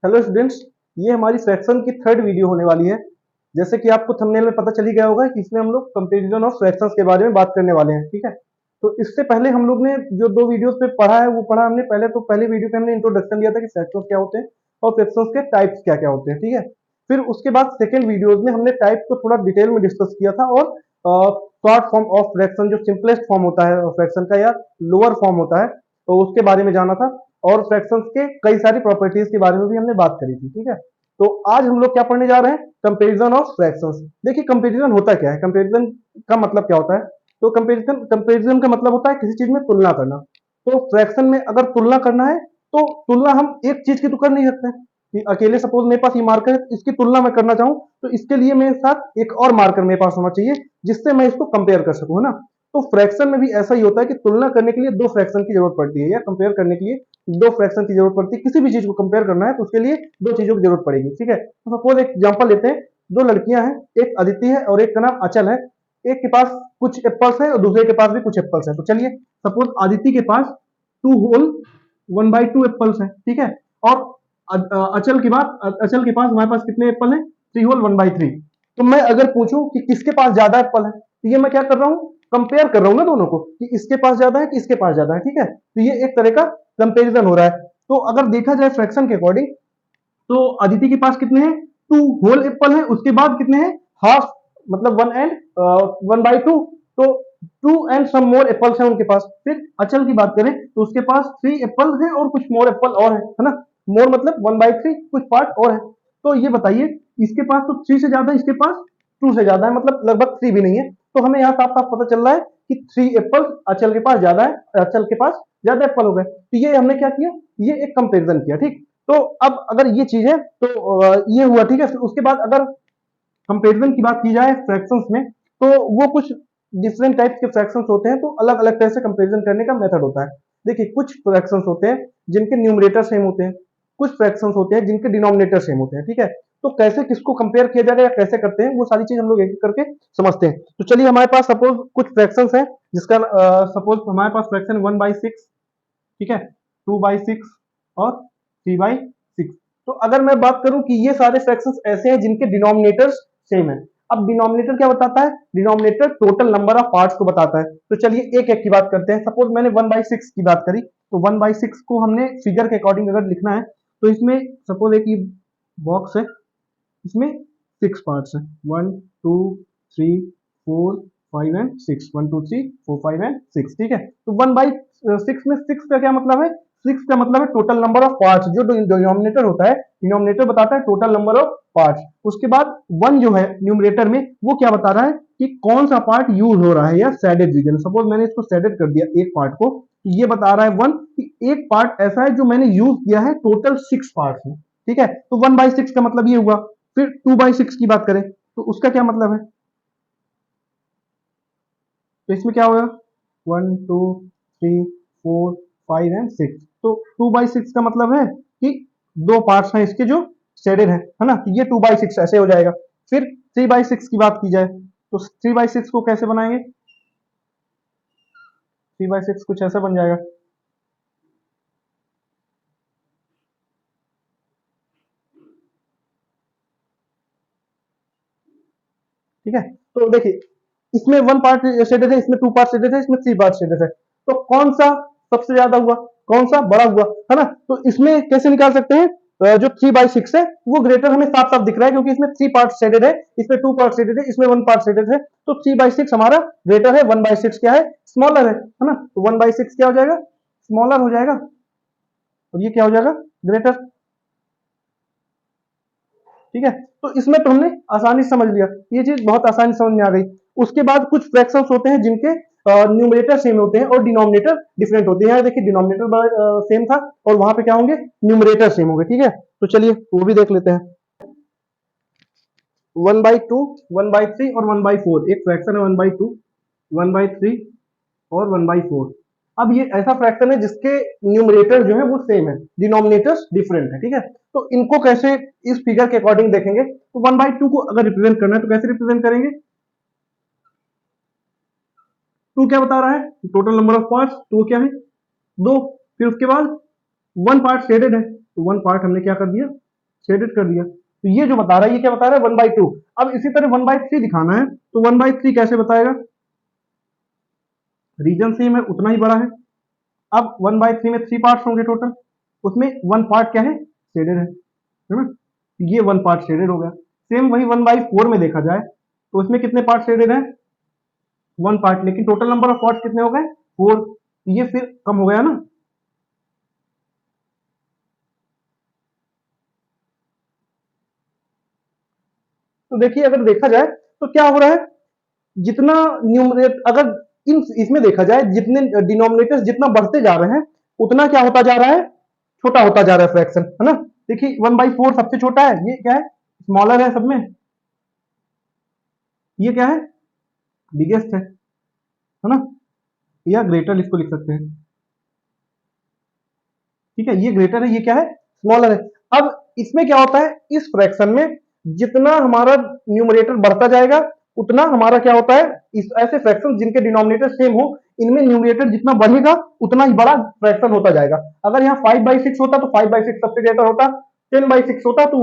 Hello students, ये हमारी fraction की थर्ड वीडियो होने वाली है। जैसे कि आपको थंबनेल में पता चल ही गया होगा कि इसमें हम लोग कंपैरिजन ऑफ फ्रैक्शंस के बारे में बात करने वाले हैं। ठीक है, तो इससे पहले हम लोग ने जो दो वीडियोस पे पढ़ा है वो पढ़ा हमने पहले। तो पहले वीडियो पे हमने इंट्रोडक्शन दिया था कि फ्रैक्शंस क्या होते हैं और फ्रैक्शंस के टाइप्स क्या क्या होते हैं। ठीक है, फिर उसके बाद सेकेंड वीडियोज में हमने टाइप को थोड़ा डिटेल में डिस्कस किया था और शॉर्ट फॉर्म ऑफ फ्रैक्शन जो सिंपलेस्ट फॉर्म होता है फ्रैक्शन का या लोअर फॉर्म होता है तो उसके बारे में जाना था। और फ्रैक्शंस के कई सारी प्रॉपर्टीज के बारे में भी हमने बात करी थी। ठीक है, तो आज हम लोग क्या पढ़ने जा रहे हैं, कंपैरिजन ऑफ फ्रैक्शंस। देखिए कंपैरिजन होता क्या है, कंपैरिजन का मतलब क्या होता है। तो कंपैरिजन कंपैरिजन का मतलब होता है किसी चीज में तुलना करना। तो फ्रैक्शन में अगर तुलना करना है तो तुलना हम एक चीज की तो कर नहीं सकते कि अकेले सपोज मेरे पास ये मार्कर है, इसकी तुलना मैं करना चाहूं तो इसके लिए मेरे साथ एक और मार्कर मेरे पास होना चाहिए जिससे मैं इसको कंपेयर कर सकूं, है ना। तो फ्रैक्शन में भी ऐसा ही होता है कि तुलना करने के लिए दो फ्रैक्शन की जरूरत पड़ती है या कंपेयर करने के लिए दो फ्रैक्शन की जरूरत पड़ती है। किसी भी चीज को कंपेयर करना है तो उसके लिए दो चीजों की जरूरत पड़ेगी। ठीक है, तो सपोज एक एग्जांपल लेते हैं। दो लड़कियां हैं, एक अदिति है और एक का नाम अचल है। एक के पास कुछ एप्पल्स है और दूसरे के पास भी कुछ एप्पल्स है। तो चलिए सपोज अदिति के पास 2 होल 1/2 एप्पल्स है। ठीक है, और अचल के पास हमारे पास कितने एप्पल है, 3 होल 1/3। तो मैं अगर पूछूं कि किसके पास ज्यादा एप्पल है तो ये मैं क्या कर रहा हूं, कंपेयर कर रहा हूं ना दोनों को कि इसके पास ज्यादा है कि इसके पास ज्यादा है। ठीक है, तो ये एक तरह का कंपैरिजन हो रहा है। तो अगर देखा जाए फ्रैक्शन के अकॉर्डिंग तो अदिति के पास कितने हैं, 2 होल एप्पल है, उसके बाद कितने हैं, हाफ, मतलब 1/2। तो 2 एंड सम मोर एप्पल्स हैं उनके पास। फिर अचल की बात करें तो उसके पास 3 एप्पल है और कुछ मोर एप्पल और है ना। मोर मतलब 1/3, कुछ पार्ट और है। तो ये बताइए इसके पास तो 3 से ज्यादा है, इसके पास 2 से ज्यादा है, मतलब लगभग 3 भी नहीं है। तो हमें यहाँ साफ साफ पता चल रहा है कि 3 एप्पल अचल के पास ज्यादा है, अचल के पास ज्यादा एप्पल हो गए। तो ये हमने क्या किया, ये एक कंपेरिजन किया। ठीक, तो अब अगर ये चीज है तो ये हुआ। ठीक है, उसके बाद अगर कंपैरिजन की बात की जाए फ्रैक्शंस में तो वो कुछ डिफरेंट टाइप्स के फ्रैक्शंस होते हैं। तो अलग अलग तरह से कंपैरिजन करने का मेथड होता है। देखिए कुछ फ्रैक्शंस होते हैं जिनके न्यूमरेटर सेम होते हैं, कुछ फ्रैक्शंस होते हैं जिनके डिनोमिनेटर सेम होते हैं। ठीक है, तो कैसे किसको कंपेयर किया जाएगा या कैसे करते हैं वो सारी चीज हम लोग एक एक करके समझते हैं। तो चलिए हमारे पास सपोज कुछ फ्रैक्शंस हैं जिसका सपोज हमारे पास फ्रैक्शन 1/6, ठीक है, 2/6 और 3/6। तो अगर मैं बात करूं कि ये सारे फ्रैक्शंस ऐसे हैं जिनके डिनोमिनेटर्स सेम है। अब डिनोमिनेटर क्या बताता है, denominator total number of parts को बताता है। तो चलिए एक एक की बात करते हैं। सपोज मैंने 1/6 की बात करी तो 1/6 को हमने फिगर के अकॉर्डिंग अगर लिखना है तो इसमें सपोज एक ये बॉक्स है, इसमें 6 पार्ट्स हैं, 1 2 3 4 5 एंड 6, 1 2 3 4 5 एंड 6। ठीक है, तो 1/6 में 6 का क्या मतलब है, 6 का मतलब है टोटल नंबर ऑफ पार्ट्स। जो डिनोमिनेटर होता है, डिनोमिनेटर बताता है टोटल नंबर ऑफ पार्ट्स। उसके बाद 1 जो है न्यूमरेटर में वो क्या बता रहा है कि कौन सा पार्ट यूज हो रहा है या शेडेड रीजन। सपोज मैंने इसको शेडेड कर दिया एक पार्ट को, ये बता रहा है 1 कि एक पार्ट ऐसा है जो मैंने यूज किया है टोटल 6 पार्ट में। ठीक है, तो 1/6 का मतलब ये हुआ। फिर 2/6 की बात करें तो उसका क्या मतलब है, तो इसमें क्या होगा, 1 2 3 4 5 एंड 6। तो 2/6 का मतलब है कि दो पार्ट्स हैं इसके जो शेडेड है ना, तो ये 2/6 ऐसे हो जाएगा। फिर 3/6 की बात की जाए तो 3/6 को कैसे बनाएंगे, 3/6 कुछ ऐसा बन जाएगा। ठीक है, तो देखिए इसमें 1 पार्ट शेडेड है, इसमें 2 पार्ट शेडेड है, इसमें 3 पार्ट शेडेड है। तो कौन सा सबसे ज्यादा हुआ, कौन सा बड़ा हुआ, है ना। तो इसमें कैसे निकाल सकते हैं, जो 3/6 है वो ग्रेटर हमें साफ साफ दिख रहा है क्योंकि इसमें 3 पार्ट शेडेड है, इसमें 2 पार्ट शेडेड है, इसमें 1 पार्ट शेडेड है। तो 3/6 हमारा ग्रेटर है, 1/6 क्या है, स्मॉलर है ना। तो 1/6 क्या हो जाएगा, स्मॉलर हो जाएगा और ये क्या हो जाएगा, ग्रेटर। ठीक है, तो इसमें तो हमने आसानी से समझ लिया, ये चीज बहुत आसानी समझ में आ गई। उसके बाद कुछ फ्रैक्शंस होते हैं जिनके न्यूमरेटर सेम होते हैं और डिनोमिनेटर डिफरेंट होते हैं। यहाँ देखिए डिनोमिनेटर सेम था और वहां पे क्या होंगे, न्यूमरेटर सेम होंगे। ठीक है, तो चलिए वो भी देख लेते हैं। 1/2, 1/3 और 1/4 एक फ्रैक्शन है, 1/2, 1/3 और 1/4। अब ये ऐसा फ्रैक्शन है जिसके न्यूमरेटर जो है वो सेम है, डिनोमिनेटर्स डिफरेंट है। ठीक है, तो इनको कैसे इस फिगर के अकॉर्डिंग देखेंगे। तो 1/2 को अगर रिप्रेजेंट करना है तो कैसे रिप्रेजेंट करेंगे, 2 क्या बता रहा है, टोटल नंबर ऑफ पार्ट्स, 2 क्या है, 2। फिर उसके बाद 1 पार्ट शेडेड है तो 1 पार्ट हमने क्या कर दिया, शेडेड कर दिया। तो ये जो बता रहा है ये क्या बता रहा है 1/2। अब इसी तरह 1/3 दिखाना है तो 1/3 कैसे बताएगा, रीजन सेम है उतना ही बड़ा है। अब 1/3 में 3 पार्ट्स होंगे टोटल, उसमें 1 पार्ट क्या है शेडेड है ना, ये 1 पार्ट शेडेड हो गया। सेम वही 1/4 में देखा जाए तो उसमें कितने पार्ट शेडेड है 1 पार्ट, लेकिन टोटल नंबर ऑफ पार्ट्स कितने हो गए 4, ये फिर कम हो गया ना। तो देखिए अगर देखा जाए तो क्या हो रहा है, जितना न्यूमरेट अगर इन इसमें देखा जाए जितने डिनोमिनेटर्स जितना बढ़ते जा रहे हैं उतना क्या होता जा रहा है छोटा होता जा रहा है फ्रैक्शन, है ना। देखिए 1/4 सबसे छोटा है, ये क्या है स्मॉलर है सब में, ये क्या है बिगेस्ट है ना, या ग्रेटर इसको लिख सकते हैं, ठीक है ये ग्रेटर है ये क्या है स्मॉलर है। अब इसमें क्या होता है इस फ्रैक्शन में जितना हमारा न्यूमरेटर बढ़ता जाएगा उतना हमारा क्या होता है, इस ऐसे फ्रैक्शन जिनके डिनोमिनेटर सेम हो इनमें न्यूमरेटर जितना बढ़ेगा उतना ही बड़ा फ्रैक्शन होता जाएगा। अगर यहाँ 5/6 होता तो 5/6 सबसे ग्रेटर होता, 10/6 होता तो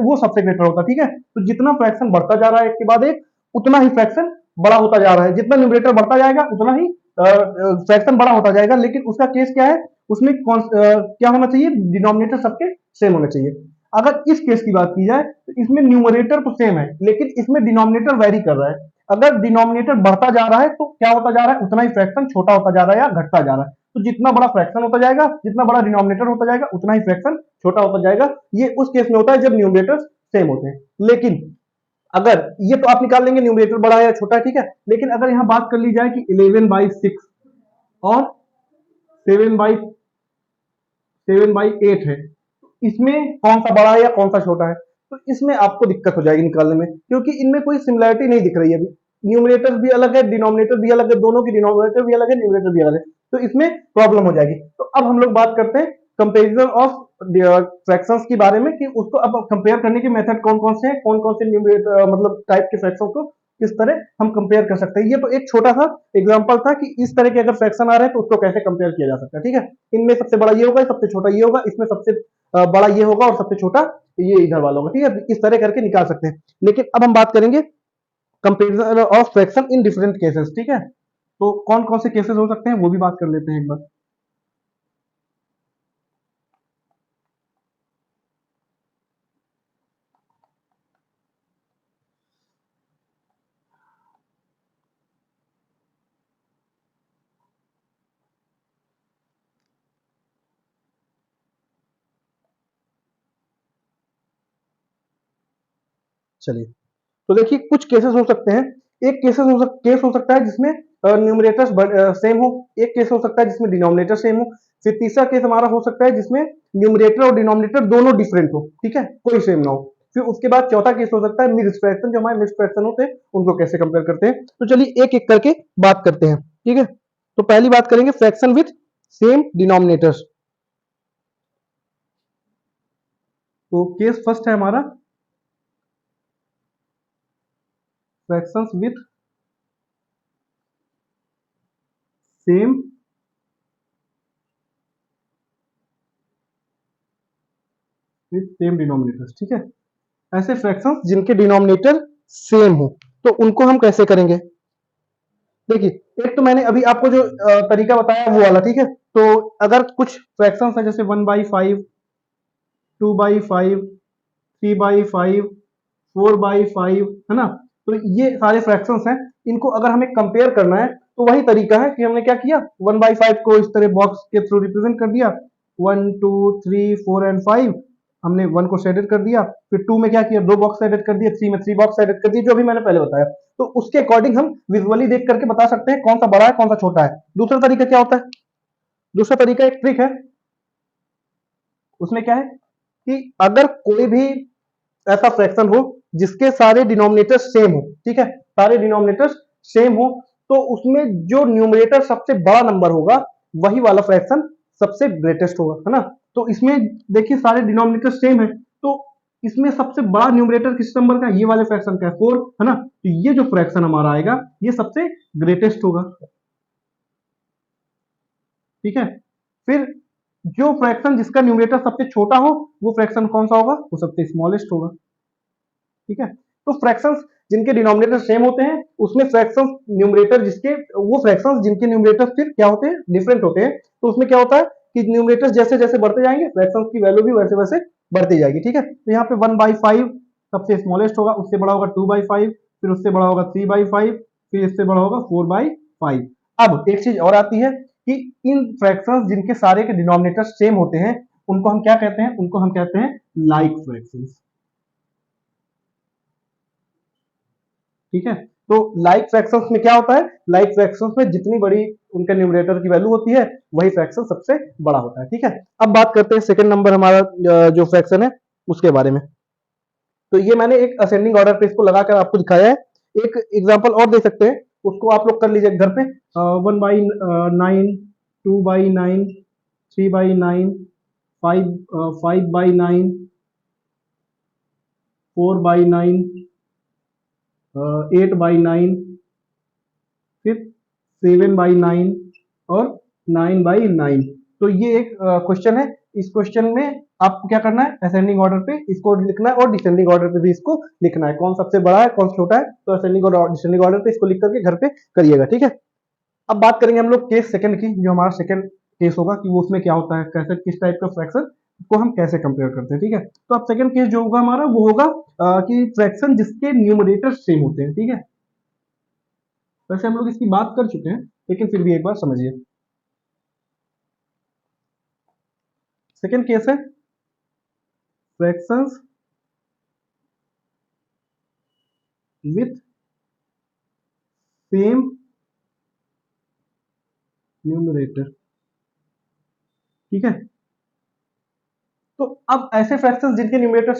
वो सबसे ग्रेटर होता, ठीक है। तो जितना फ्रैक्शन बढ़ता जा रहा है एक के बाद एक उतना ही फ्रैक्शन बड़ा होता जा रहा है, जितना न्यूमरेटर बढ़ता जाएगा उतना ही फ्रैक्शन बड़ा होता जाएगा। लेकिन उसका केस क्या है उसमें क्या होना चाहिए डिनोमिनेटर सबके सेम होना चाहिए। अगर इस केस की बात की जाए तो इसमें न्यूमरेटर तो सेम है लेकिन इसमें डिनोमिनेटर वेरी कर रहा है। अगर डिनोमिनेटर बढ़ता जा रहा है तो क्या होता जा रहा है उतना ही फ्रैक्शन छोटा होता जा रहा है या घटता जा रहा है। तो जितना बड़ा फ्रैक्शन होता जाएगा जितना बड़ा डिनोमिनेटर होता जाएगा उतना ही फ्रैक्शन छोटा होता जाएगा। ये उस केस में होता है जब न्यूमरेटर सेम होते हैं। लेकिन अगर ये तो आप निकाल लेंगे न्यूमरेटर बड़ा है या छोटा है, ठीक है। लेकिन अगर यहां बात कर ली जाए कि 11/6 और 7/8 है, इसमें कौन सा बड़ा है या कौन सा छोटा है, तो इसमें आपको दिक्कत हो जाएगी निकालने में क्योंकि इनमें कोई सिमिलरिटी नहीं दिख रही है। अभी न्यूमरेटर भी अलग है डिनोमिनेटर भी अलग है, दोनों की डिनोमिनेटर भी अलग है न्यूमरेटर भी अलग है, तो इसमें प्रॉब्लम हो जाएगी। तो अब हम लोग बात करते हैं कंपेरिजन ऑफ फ्रैक्शंस के बारे में कि उसको अब कंपेयर करने के मेथड कौन कौन से हैं, कौन कौन से न्यूमरेटर मतलब टाइप के फ्रैक्शंस को किस तरह हम कंपेयर कर सकते हैं। ये तो एक छोटा सा एग्जांपल था कि इस तरह के अगर फ्रैक्शन आ रहे हैं तो उसको कैसे कंपेयर किया जा सकता है, ठीक है। इनमें सबसे बड़ा ये होगा सबसे छोटा ये होगा, इसमें सबसे बड़ा ये होगा और सबसे छोटा ये इधर वाला होगा, ठीक है। इस तरह करके निकाल सकते हैं। लेकिन अब हम बात करेंगे comparison of fraction in different cases, ठीक है। तो कौन कौन से केसेस हो सकते हैं वो भी बात कर लेते हैं एक बार। चलिए तो देखिए कुछ केसेस हो सकते हैं। एक केस हो सकता है जिसमें न्यूमरेटर्स सेम हो, एक केस हो सकता है जिसमें डिनोमिनेटर सेम हो, फिर तीसरा केस हमारा हो सकता है जिसमें न्यूमरेटर और डिनोमिनेटर दोनों डिफरेंट हो, ठीक है, कोई सेम ना हो। फिर उसके बाद चौथा केस हो सकता है मिक्स्ड फ्रैक्शन, जो हमारे मिक्स्ड फ्रैक्शन होते हैं उनको कैसे कंपेयर करते हैं। तो चलिए एक एक करके बात करते हैं, ठीक है। तो पहली बात करेंगे फ्रैक्शन विथ सेम डिनोमिनेटर्स। तो केस फर्स्ट है हमारा fractions same with same denominators, ठीक है। ऐसे फ्रैक्शंस जिनके डिनोमिनेटर सेम हो तो उनको हम कैसे करेंगे। देखिए एक तो मैंने अभी आपको जो तरीका बताया वो वाला, ठीक है। तो अगर कुछ फ्रैक्शंस है जैसे 1/5, 2/5, 3/5, 4/5, है ना। तो ये सारे फ्रैक्शंस हैं, इनको अगर हमें कंपेयर करना है तो वही तरीका है कि हमने क्या किया 1/5 को इस तरह बॉक्स के थ्रू रिप्रेजेंट कर दिया, 1 2 3 4 एंड 5 हमने 1 को शेडेड कर दिया, फिर 2 में क्या किया 2 बॉक्स एडेड कर दिए, 3 में 3 बॉक्स एडेड कर दिए, जो भी मैंने पहले बताया। तो उसके अकॉर्डिंग हम विजुअली देख करके बता सकते हैं कौन सा बड़ा है कौन सा छोटा है। दूसरा तरीका क्या होता है, दूसरा तरीका एक ट्रिक है, उसमें क्या है कि अगर कोई भी ऐसा फ्रैक्शन हो जिसके सारे डिनोमिनेटर सेम हो, ठीक है, सारे डिनोमिनेटर सेम हो, तो उसमें जो न्यूमरेटर सबसे बड़ा नंबर होगा वही वाला फ्रैक्शन सबसे ग्रेटेस्ट होगा, है ना। तो इसमें देखिए सारे डिनोमिनेटर सेम है तो इसमें सबसे बड़ा न्यूमरेटर किस नंबर का, ये वाले फ्रैक्शन का है 4, है ना। तो ये जो फ्रैक्शन हमारा आएगा ये सबसे ग्रेटेस्ट होगा, ठीक है। फिर जो फ्रैक्शन जिसका न्यूमरेटर सबसे छोटा हो वो फ्रैक्शन कौन सा होगा, वो सबसे स्मॉलेस्ट होगा। ठीक है, तो फ्रैक्शंस जिनके डिनोमिनेटर सेम होते हैं उसमें फ्रैक्शंस न्यूमरेटर जिसके वो फ्रैक्शंस जिनके न्यूमरेटर फिर क्या होते हैं, डिफरेंट होते हैं, तो उसमें क्या होता है कि न्यूमरेटर जैसे जैसे बढ़ते जाएंगे फ्रैक्शंस की वैल्यू भी वैसे वैसे बढ़ती जाएगी। ठीक है, तो यहाँ पे 1/5 सबसे स्मॉलेस्ट होगा, उससे बड़ा होगा 2/5, फिर उससे बड़ा होगा 3/5, फिर इससे बड़ा होगा 4/5। अब एक चीज और आती है कि इन फ्रैक्शंस जिनके सारे के डिनोमिनेटर सेम होते हैं उनको हम क्या कहते हैं, उनको हम कहते हैं लाइक फ्रैक्शंस। ठीक है, तो लाइक फ्रैक्शंस में क्या होता है, लाइक फ्रैक्शंस में जितनी बड़ी उनके न्यूमरेटर की वैल्यू होती है वही फ्रैक्शन सबसे बड़ा होता है। ठीक है, अब बात करते हैं सेकंड नंबर हमारा जो फ्रैक्शन है उसके बारे में। तो ये मैंने एक असेंडिंग ऑर्डर पे इसको लगाकर आपको दिखाया है, एक एग्जांपल और दे सकते हैं, उसको आप लोग कर लीजिए घर पे। 1/9, 2/9, 3/9, 5/9, 4/9, 8/9, फिर 7/9 और 9/9। तो ये एक क्वेश्चन है, इस क्वेश्चन में आपको क्या करना है, असेंडिंग ऑर्डर पे इसको लिखना है और डिसेंडिंग ऑर्डर पे भी इसको लिखना है, कौन सबसे बड़ा है कौन छोटा है, तो असेंडिंग और डिसेंडिंग ऑर्डर पे इसको लिख करके घर पे करिएगा। ठीक है, अब बात करेंगे हम लोग केस सेकंड की, जो हमारा सेकंड केस होगा कि वो उसमें क्या होता है, कैसे किस टाइप का फ्रैक्शन को हम कैसे कंपेयर करते हैं। ठीक है, तो अब सेकंड केस जो होगा हमारा वो होगा कि फ्रैक्शन जिसके न्यूमरेटर सेम होते हैं। ठीक है, वैसे हम लोग इसकी बात कर चुके हैं लेकिन फिर भी एक बार समझिए। सेकंड केस है फ्रैक्शंस विथ सेम न्यूमरेटर। ठीक है, तो अब ऐसे फ्रैक्शंस जिनके न्यूमरेटर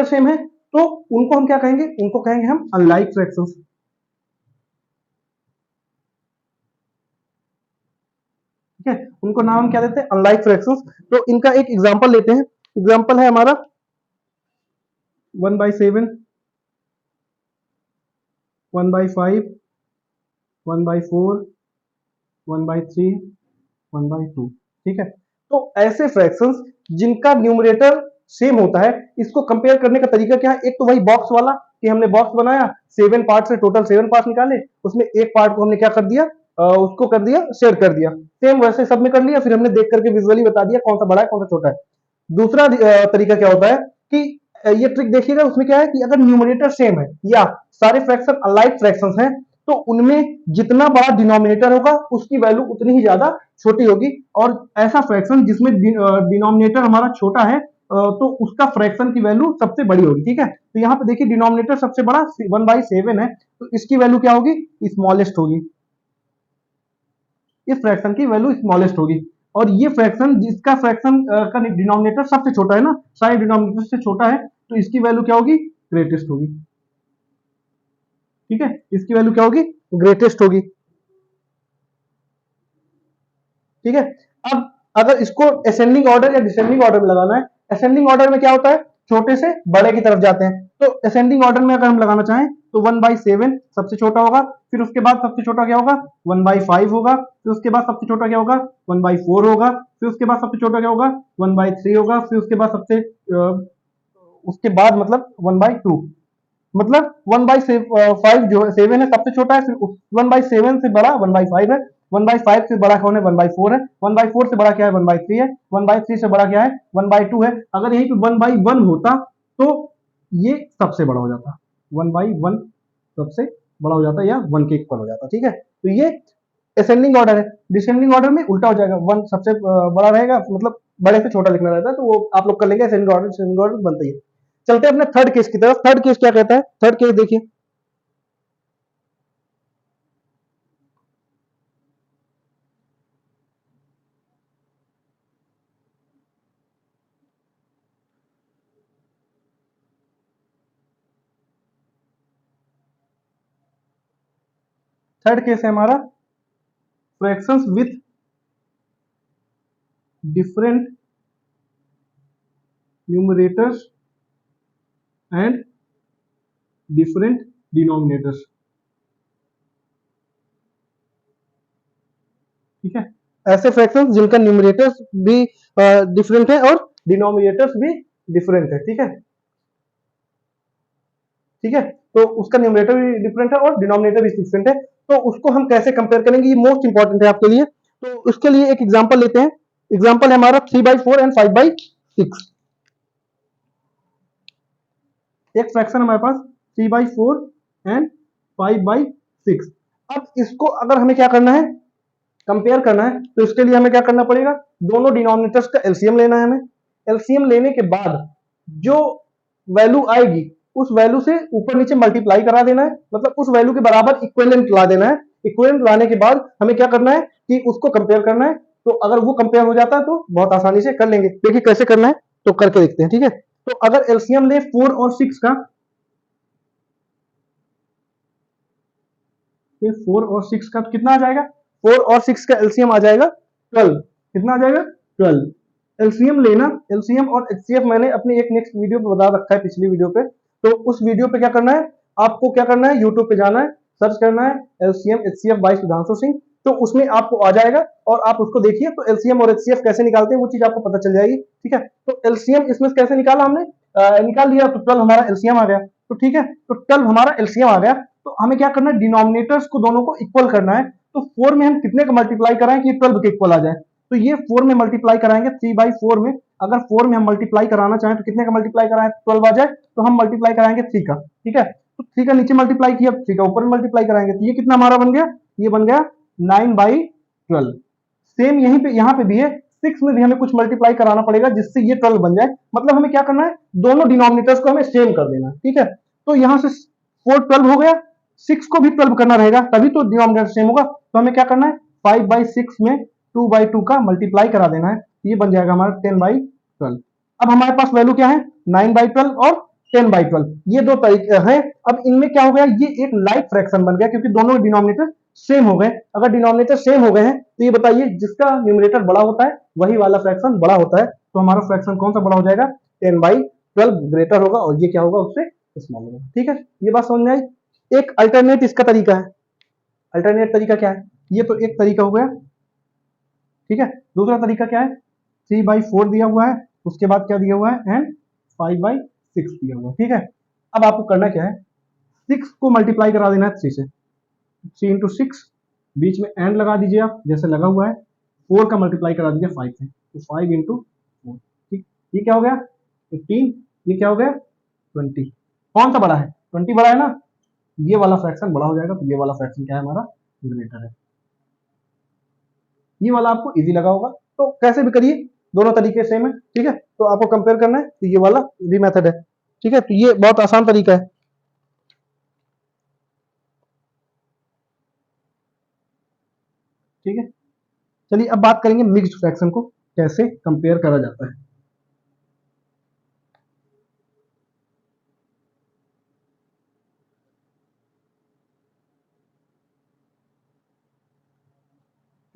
सेम है तो उनको हम क्या कहेंगे, उनको कहेंगे हम अनलाइक फ्रैक्शंस। ठीक है, उनको नाम हम क्या देते हैं, अनलाइक फ्रैक्शंस। तो इनका एक एग्जांपल लेते हैं, एग्जांपल है हमारा 1/7, 1/5, 1/4, 1/3, 1/2। ठीक है, तो ऐसे फ्रैक्शंस जिनका न्यूमरेटर सेम होता है, इसको कंपेयर करने का तरीका क्या है, एक तो वही बॉक्स वाला कि हमने बॉक्स बनाया 7 पार्ट से टोटल 7 पार्ट निकाले, उसमें एक पार्ट को हमने क्या कर दिया, उसको कर दिया शेयर कर दिया, सेम वैसे सब में कर लिया, फिर हमने देख करके विजुअली बता दिया कौन सा बड़ा है कौन सा छोटा है। दूसरा तरीका क्या होता है कि ये ट्रिक देखिएगा, उसमें क्या है कि अगर न्यूमरेटर सेम है या सारे फ्रैक्शन अलाइक फ्रैक्शंस हैं तो उनमें जितना बड़ा डिनोमिनेटर होगा उसकी वैल्यू उतनी ही ज्यादा छोटी होगी, और ऐसा फ्रैक्शन जिसमें डिनोमिनेटर हमारा छोटा है तो उसका फ्रैक्शन की वैल्यू सबसे बड़ी होगी। ठीक है, तो यहाँ पे देखिए डिनोमिनेटर सबसे बड़ा 1/7 है तो इसकी वैल्यू क्या होगी, स्मॉलेस्ट होगी, इस फ्रैक्शन की वैल्यू स्मॉलेस्ट होगी। और ये फ्रैक्शन जिसका फ्रैक्शन का डिनोमिनेटर सबसे छोटा है ना, सारे डिनोमिनेटर से छोटा है, तो इसकी वैल्यू क्या होगी, ग्रेटेस्ट होगी। ठीक है, इसकी वैल्यू क्या होगी, ग्रेटेस्ट होगी। ठीक है, अब अगर इसको असेंडिंग ऑर्डर या डिसेंडिंग ऑर्डर में लगाना है, असेंडिंग ऑर्डर में क्या होता है, छोटे से बड़े की तरफ जाते हैं, तो असेंडिंग ऑर्डर में अगर हम लगाना चाहें तो 1/7 सबसे छोटा होगा, फिर उसके बाद सबसे छोटा क्या होगा, 1/5 होगा, फिर उसके बाद सबसे छोटा क्या होगा, 1/4 होगा, फिर उसके बाद सबसे छोटा क्या होगा, 1/3 होगा, फिर उसके बाद सबसे उसके बाद मतलब 1/2, मतलब 1/5 जो है 7 है सबसे छोटा है, फिर 1/7 से बड़ा 1/5 है, 1/5 से बड़ा कौन है, 1/4 है, 1/4 से बड़ा क्या है, 1/3 है, 1/3 से बड़ा क्या है, 1/2 है। अगर यहीं पे 1/1 होता तो ये सबसे बड़ा हो जाता, 1/1 सबसे बड़ा हो जाता या 1 के इक्वल हो जाता। ठीक है, तो ये असेंडिंग ऑर्डर है। डिसेंडिंग ऑर्डर में उल्टा हो जाएगा, 1 सबसे बड़ा रहेगा, मतलब बड़े से छोटा लिखना रहता है, तो वो आप लोग कर लेंगे, असेंडिंग ऑर्डर डिसेंडिंग ऑर्डर बनता ही है। चलते हैं अपने थर्ड केस की तरफ, थर्ड केस क्या कहता है, थर्ड केस देखिए। थर्ड केस है हमारा fractions with different numerators and different denominators. ठीक है, ऐसे फ्रैक्शंस जिनका न्यूमरेटर्स भी डिफरेंट है और डिनोमिनेटर्स भी डिफरेंट है। ठीक है, ठीक है, तो उसका न्यूमरेटर भी डिफरेंट है और डिनोमिनेटर भी डिफरेंट है। तो उसको हम कैसे कंपेयर करेंगे, ये मोस्ट इंपॉर्टेंट है आपके लिए। तो उसके लिए एक एग्जांपल लेते हैं। एग्जांपल है हमारा 3/4 एंड 5/6। एक फ्रैक्शन हमारे पास 3/4 एंड 5/6। अब इसको अगर हमें क्या करना है, कंपेयर करना है, तो इसके लिए हमें क्या करना पड़ेगा, दोनों डिनोमिनेटर्स का एलसीएम लेना है हमें। एलसीएम लेने के बाद जो वैल्यू आएगी उस वैल्यू से ऊपर नीचे मल्टीप्लाई करा देना है, मतलब उस वैल्यू के बराबर इक्विवेलेंट ला देना है। इक्विवेलेंट लाने के बाद हमें क्या करना है कि उसको कंपेयर करना है। तो अगर वो कंपेयर हो जाता है तो बहुत आसानी से कर लेंगे। देखिए कैसे करना है, तो करके देखते हैं। ठीक है, तो अगर एलसीएम ले 4 और 6 का, फिर 4 और 6 का तो कितना आ जाएगा, 4 और 6 का एलसीएम आ जाएगा 12। कितना आ जाएगा, 12। एलसीएम लेना, एलसीएम और एचसीएफ मैंने अपनी एक नेक्स्ट वीडियो पे बता रखा है, पिछली वीडियो पे। तो उस वीडियो पे क्या करना है, आपको क्या करना है, यूट्यूब पे जाना है, सर्च करना है LCM HCF by Sudhanshu Singh, तो उसमें आपको आ जाएगा और आप उसको देखिए। तो एलसीएम और एचसीएफ कैसे निकालते हैं वो चीज आपको पता चल जाएगी। ठीक है, तो एलसीएम इसमें कैसे निकाला हमने, निकाल लिया, तो 12 हमारा एलसीएम आ गया। तो ठीक है, तो 12 हमारा एलसीएम आ गया। तो हमें क्या करना है, डिनोमिनेटर्स को दोनों को इक्वल करना है। तो 4 में हम कितने का मल्टीप्लाई कराएं कि 12 के इक्वल आ जाए, तो ये 4 में मल्टीप्लाई कराएंगे 3/4 में। अगर 4 में हम मल्टीप्लाई कराना चाहें तो कितने का मल्टीप्लाई कराएं, 12 आ जाए, तो हम मल्टीप्लाई कराएंगे 3 का। ठीक है, तो 3 का नीचे मल्टीप्लाई किया, 3 का ऊपर मल्टीप्लाई कराएंगे, तो ये कितना हमारा बन गया, ये बन गया 9/12। सेम यहीं पे, यहाँ पे भी है, 6 में भी हमें कुछ मल्टीप्लाई कराना पड़ेगा जिससे ये 12 बन जाए। मतलब हमें क्या करना है, दोनों डिनोमिनेटर्स को हमें सेम कर देना है। ठीक है, तो यहां से 4 12 हो गया, 6 को भी 12 करना रहेगा, तभी तो डिनोमिनेटर सेम होगा। तो हमें क्या करना है, 5/6 में 2/2 का मल्टीप्लाई करा देना है, ये बन जाएगा हमारा 10/12। अब हमारे पास वैल्यू क्या है, 9/12 और 10/12, ये दो तरीके हैं। अब इनमें क्या हो गया, ये एक लाइक फ्रैक्शन बन गया क्योंकि दोनों डिनोमिनेटर सेम हो गए। अगर डिनोमिनेटर सेम हो गए हैं तो ये बताइए, जिसका न्यूमरेटर बड़ा होता है वही वाला फ्रैक्शन बड़ा होता है। तो हमारा फ्रैक्शन कौन सा बड़ा हो जाएगा, 10/12 ग्रेटर होगा, और ये क्या होगा, उससे स्मॉल होगा। ठीक है, ये बात समझ में आई। एक अल्टरनेट इसका तरीका है। अल्टरनेट तरीका क्या है, ये तो एक तरीका हो गया। ठीक है, दूसरा तरीका क्या है, 3/4 दिया हुआ है, उसके बाद क्या दिया हुआ है, एंड 5/6 दिया हुआ है। ठीक है, अब आपको करना क्या है, 6 को मल्टीप्लाई करा देना है 3 से, 3 इंटू 6, बीच में एंड लगा दीजिए आप, जैसे लगा हुआ है। 4 का मल्टीप्लाई करा दीजिए 5 से, तो 5 इंटू 4। ठीक, ये क्या हो गया 15, ये क्या हो गया 20। कौन सा बड़ा है, 20 बड़ा है ना, ये वाला फ्रैक्शन बड़ा हो जाएगा। तो ये वाला फ्रैक्शन क्या है, हमारा न्यूमरेटर है। ये वाला आपको इजी लगा होगा, तो कैसे भी करिए, दोनों तरीके सेम है। ठीक है, तो आपको कंपेयर करना है, तो ये वाला भी मेथड है। ठीक है, तो ये बहुत आसान तरीका है। ठीक है, चलिए अब बात करेंगे मिक्स्ड फ्रैक्शन को कैसे कंपेयर करा जाता है।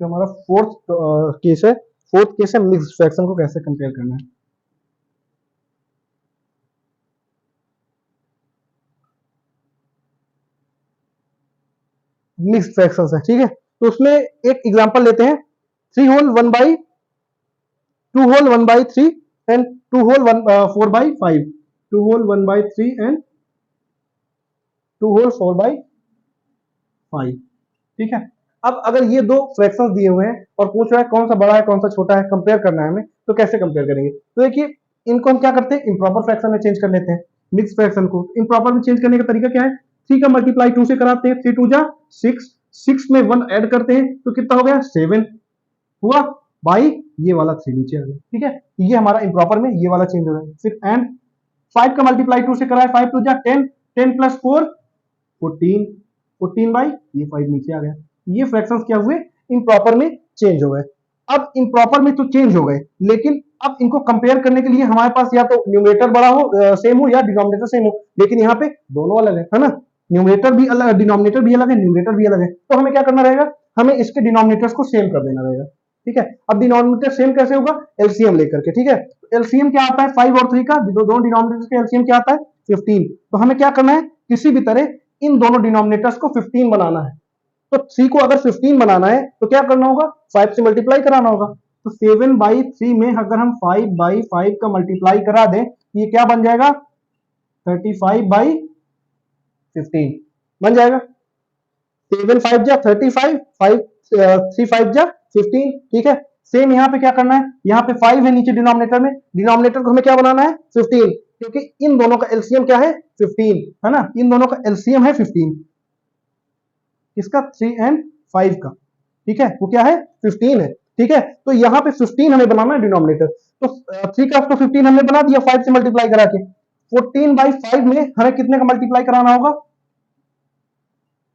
जो हमारा फोर्थ केस है, फोर्थ केस है मिक्स्ड फ्रैक्शन को कैसे कंपेयर करना है। मिक्स्ड फ्रैक्शंस है, ठीक है, तो उसमें एक एग्जांपल लेते हैं, 3 whole 1/2 whole 1/3 and 2 whole 4/5, 2 whole 1/3 and 2 whole 4/5। ठीक है, अब अगर ये दो फ्रैक्शंस दिए हुए हैं और पूछ रहा है कौन सा बड़ा है कौन सा छोटा है, कंपेयर करना है हमें, तो कैसे कंपेयर करेंगे। तो देखिए, इनको हम क्या करते हैं, इम्प्रॉपर फ्रैक्शन में चेंज कर लेते हैं। मिक्स फ्रैक्शन को इम्प्रॉपर में चेंज करने का तरीका क्या है, 3 का मल्टीप्लाई 2 से कराते हैं, 3 2 जा 6, 6 में 1 ऐड करते हैं तो कितना हो गया 7 हुआ, बाई ये वाला 3 नीचे आ गया। ठीक है, ये हमारा इम्प्रॉपर में ये वाला चेंज हो गया। फिर एंड 5 का मल्टीप्लाई 2 से कराए, 5 2 जा 10, 10 प्लस 4 14, 14 बाई ये 5 नीचे आ गया। ये फ्रैक्शंस क्या हुए, इम्प्रॉपर में चेंज हो गए। अब इम्प्रॉपर में तो चेंज हो गए, लेकिन अब इनको कंपेयर करने के लिए हमारे पास या तो न्यूमरेटर बड़ा हो, सेम हो, या डिनोमिनेटर सेम हो, लेकिन यहाँ पे दोनों अलग है ना, न्यूमरेटर भी अलग है, डिनोमिनेटर भी अलग है, न्यूमरेटर भी अलग है। तो हमें क्या करना रहेगा, हमें इसके डिनोमिनेटर्स को सेम कर देना रहेगा। ठीक है, अब डिनोमिनेटर सेम कैसे होगा, एलसीएम लेकर के। ठीक है, एलसीएम क्या आता है, 5 और 3 का, दोनों डिनोमिनेटर्स का एलसीएम क्या आता है 15। तो हमें क्या करना है, किसी भी तरह इन दोनों डिनोमिनेटर्स को 15 बनाना है। तो 3 को अगर 15 बनाना है तो क्या करना होगा, 5 से मल्टीप्लाई कराना होगा। तो 7/3 में अगर हम 5/5 का मल्टीप्लाई करा दें तो ये क्या बन जाएगा, 35/15 बन जाएगा। 7 5 जा 35, 5 3 5 जा 15, ठीक है। सेम यहाँ पे क्या करना है, यहाँ पे 5 है नीचे डिनोमिनेटर में, डिनोमिनेटर को हमें क्या बनाना है 15, क्योंकि इन दोनों का एलसीएम क्या है 15, है ना, इन दोनों का एलसीएम है 15, इसका 3 एंड 5 का, ठीक है, वो क्या है 15 है, ठीक है। तो यहाँ पे 15 हमें बनाना है डिनोमिनेटर, तो 3 का तो 15 हमने बना दिया 5 से मल्टीप्लाई करा के। 14/5 में हमें कितने का मल्टीप्लाई कराना होगा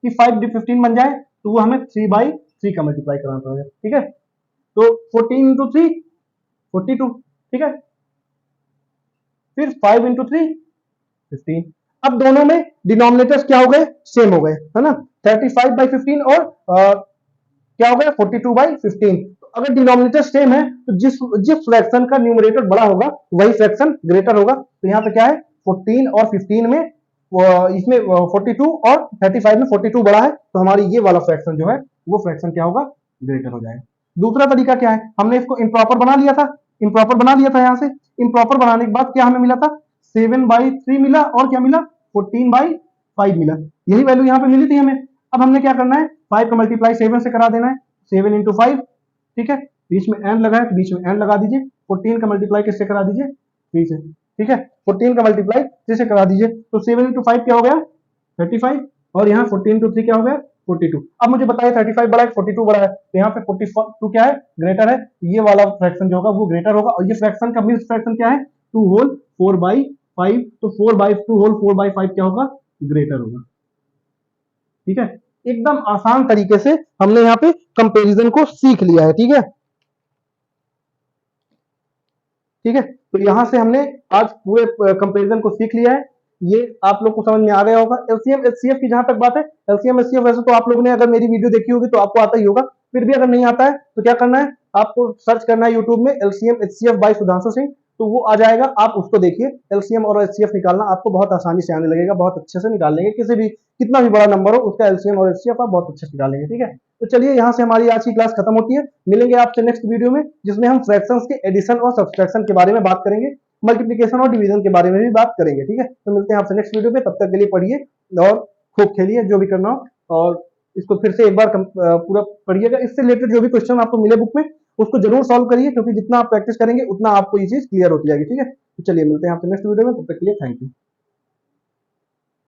कि 5 15 बन जाए, तो वो हमें 3/3 का मल्टीप्लाई कराना पड़ेगा, ठीक है। तो 14 इंटू 3 42, ठीक है, फिर 5 इंटू 3 15। अब दोनों में डिनोमिनेटर्स क्या हो गए, सेम हो गए, है ना, 35/15 और क्या हो गया 42/15। तो अगर डिनोमिनेटर सेम है तो जिस जिस फ्रैक्शन का न्यूमरेटर बड़ा होगा वही फ्रैक्शन ग्रेटर होगा। तो यहाँ पे क्या है 14 और 15 में इसमें 42 और 35 में 42 बड़ा है, तो हमारी ये वाला फ्रैक्शन जो है वो फ्रैक्शन क्या होगा, ग्रेटर हो जाएगा। दूसरा तरीका क्या है, हमने इसको इम्प्रॉपर बना लिया था, इम्प्रॉपर बना लिया था, यहाँ से इम्प्रॉपर बनाने के बाद क्या हमें मिला था 7/3 मिला और क्या मिला 14/5 मिला, यही वैल्यू यहाँ पे मिली थी हमें। अब हमने क्या करना है 5 का मल्टीप्लाई 7 से करा देना है, 7 इंटू 5, ठीक है, बीच में एंड लगा है तो बीच में एंड लगा दीजिए। 14 का मल्टीप्लाई किससे करा दीजिए 3 से, ठीक है, 14 का मल्टीप्लाई 3 से करा दीजिए, तो 7 इंटू 5 क्या हो गया 35, और यहाँ 14 इंटू 3 क्या हो गया 42। अब मुझे बताइए 35 बड़ा है 42 बड़ा है, तो यहाँ पे 42 क्या है ग्रेटर है, ये वाला फ्रैक्शन जो होगा वो ग्रेटर होगा, और ये फ्रैक्शन का मिक्स फ्रैक्शन क्या है 2 होल 4/5, तो 4/2 होल 4/5 क्या होगा ग्रेटर होगा, ठीक है। एकदम आसान तरीके से हमने यहाँ पे कंपैरिजन को सीख लिया है, ठीक है, ठीक है। तो यहां से हमने आज पूरे कंपैरिजन को सीख लिया है, ये आप लोग को समझ में आ गया होगा। एलसीएम एचसीएफ की जहां तक बात है, एलसीएम एचसीएफ वैसे तो आप लोगों ने अगर मेरी वीडियो देखी होगी तो आपको आता ही होगा, फिर भी अगर नहीं आता है तो क्या करना है, आपको सर्च करना है यूट्यूब में LCM HCF by Sudhanshu Singh, तो वो आ जाएगा, आप उसको देखिए। एलसीएम और एचसीएफ निकालना आपको बहुत आसानी से आने लगेगा, बहुत अच्छे से निकाल लेंगे, किसी भी कितना भी बड़ा नंबर हो उसका एलसीएम और एचसीएफ आप बहुत अच्छे से निकाल लेंगे, ठीक है। तो चलिए यहाँ से हमारी आज की क्लास खत्म होती है, मिलेंगे आपसे नेक्स्ट वीडियो में जिसमें हम फ्रैक्शंस के एडिशन और सब्सट्रैक्शन के बारे में बात करेंगे, मल्टीप्लिकेशन और डिवीजन के बारे में भी बात करेंगे, ठीक है। तो मिलते हैं आपसे नेक्स्ट वीडियो पे, तब तक के लिए पढ़िए और खूब खेलिए जो भी करना हो, और इसको फिर से एक बार पूरा पढ़िएगा, इससे रिलेटेड जो भी क्वेश्चन आपको मिले बुक में उसको जरूर सॉल्व करिए, क्योंकि जितना आप प्रैक्टिस करेंगे उतना आपको ये चीज क्लियर होती जाएगी, ठीक है। तो चलिए मिलते हैं आपसे नेक्स्ट वीडियो में, तब तक के लिए थैंक यू।